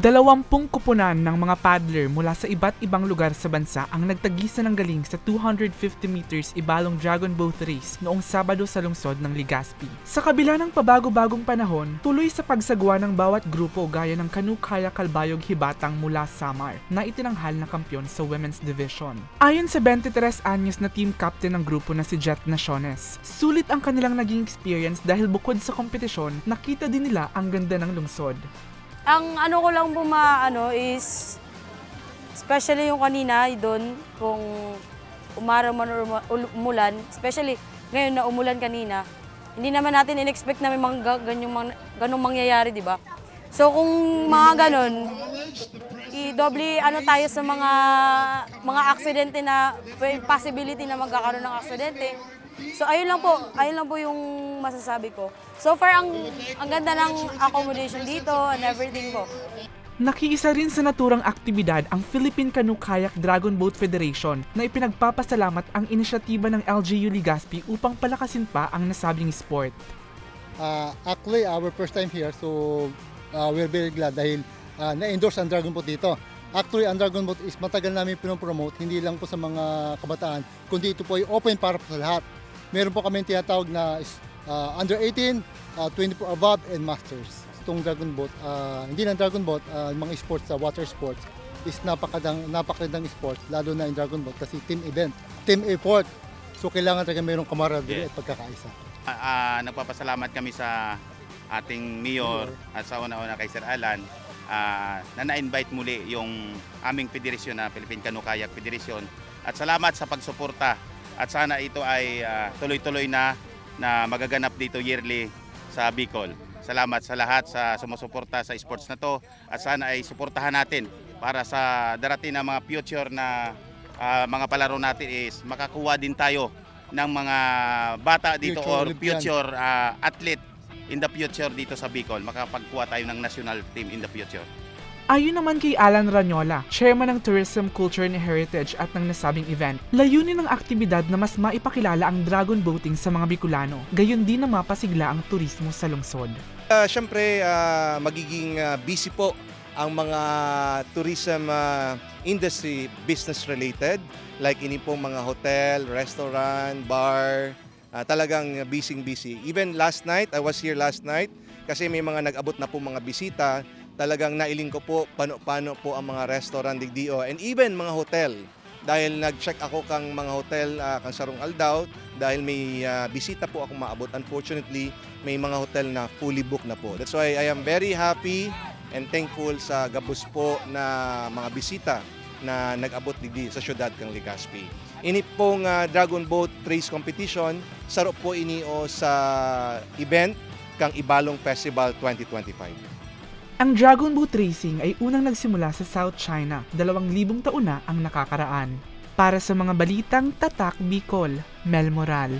20 kupunan ng mga paddler mula sa iba't ibang lugar sa bansa ang nagtagisa ng galing sa 250 meters ibalong Dragon Boat Race noong Sabado sa lungsod ng Legazpi. Sa kabila ng pabago-bagong panahon, tuloy sa pagsagwa ng bawat grupo gaya ng Canoe Kayak Kalbayog Hibatang mula Samar na itinanghal na kampyon sa Women's Division. Ayon sa 23 anyos na team captain ng grupo na si Jet Naciones, sulit ang kanilang naging experience dahil bukod sa kompetisyon, nakita din nila ang ganda ng lungsod. Ang ano ko lang po is, especially yung kanina doon, kung umaraw man or umulan, especially ngayon na umulan kanina, hindi naman natin in-expect na may mga ganong mangyayari, di ba? So kung mga ganon, i-doble tayo sa mga aksidente na, possibility na magkakaroon ng aksidente. So ayun lang po yung masasabi ko. So far ang ganda ng accommodation dito and everything po. Nakiisa rin sa naturang aktibidad ang Philippine Canoe Kayak Dragon Boat Federation na ipinagpapasalamat ang inisyatiba ng LGU Legazpi upang palakasin pa ang nasabing sport. Actually, our first time here, so we're very glad dahil na-endorse ang Dragon Boat dito. Actually, ang Dragon Boat is matagal namin pinopromote, hindi lang po sa mga kabataan, kundi ito po ay open para po sa lahat. Meron po kami tinatawag na under 18, 24 above, and masters. Itong Dragon Boat, hindi lang Dragon Boat, mga sports, water sports, is napakagandang sports, lalo na yung Dragon Boat kasi team event, team effort. So kailangan talaga mayroong camaraderie at pagkakaisa. Nagpapasalamat kami sa ating mayor at sa una-una kay Sir Alan na na-invite muli yung aming federasyon na Philippine Canoe Kayak Federation. At salamat sa pagsuporta. At sana ito ay tuloy-tuloy na magaganap dito yearly sa Bicol. Salamat sa lahat sa sumusuporta sa sports na to at sana ay suportahan natin para sa darating na mga future na mga palaro natin is makakuha din tayo ng mga bata dito or future athlete in the future dito sa Bicol. Makapagkuha tayo ng national team in the future. Ayon naman kay Alan Ranyola, chairman ng Tourism, Culture and Heritage at ng nasabing event, layunin ng aktibidad na mas maipakilala ang dragon boating sa mga Bicolano, gayon din na mapasigla ang turismo sa lungsod. Siyempre, magiging busy po ang mga tourism industry business related, like ini pong mga hotel, restaurant, bar, talagang busy. Even last night, I was here last night, kasi may mga nag-abot na po mga bisita. Talagang nailing ko po paano po ang mga restaurant digdio and even mga hotel. Dahil nag-check ako kang mga hotel kang Sarong Aldao dahil may bisita po akong maabot. Unfortunately, may mga hotel na fully booked na po. That's why I am very happy and thankful sa gabos po na mga bisita na nag-abot digdi sa syudad kang Legazpi. Ini pong Dragon Boat Race Competition, sarap po inio sa event kang Ibalong Festival 2025. Ang Dragon Boat Racing ay unang nagsimula sa South China, 2,000 taon na ang nakakaraan. Para sa mga balitang Tatak Bicol, Mel Moral.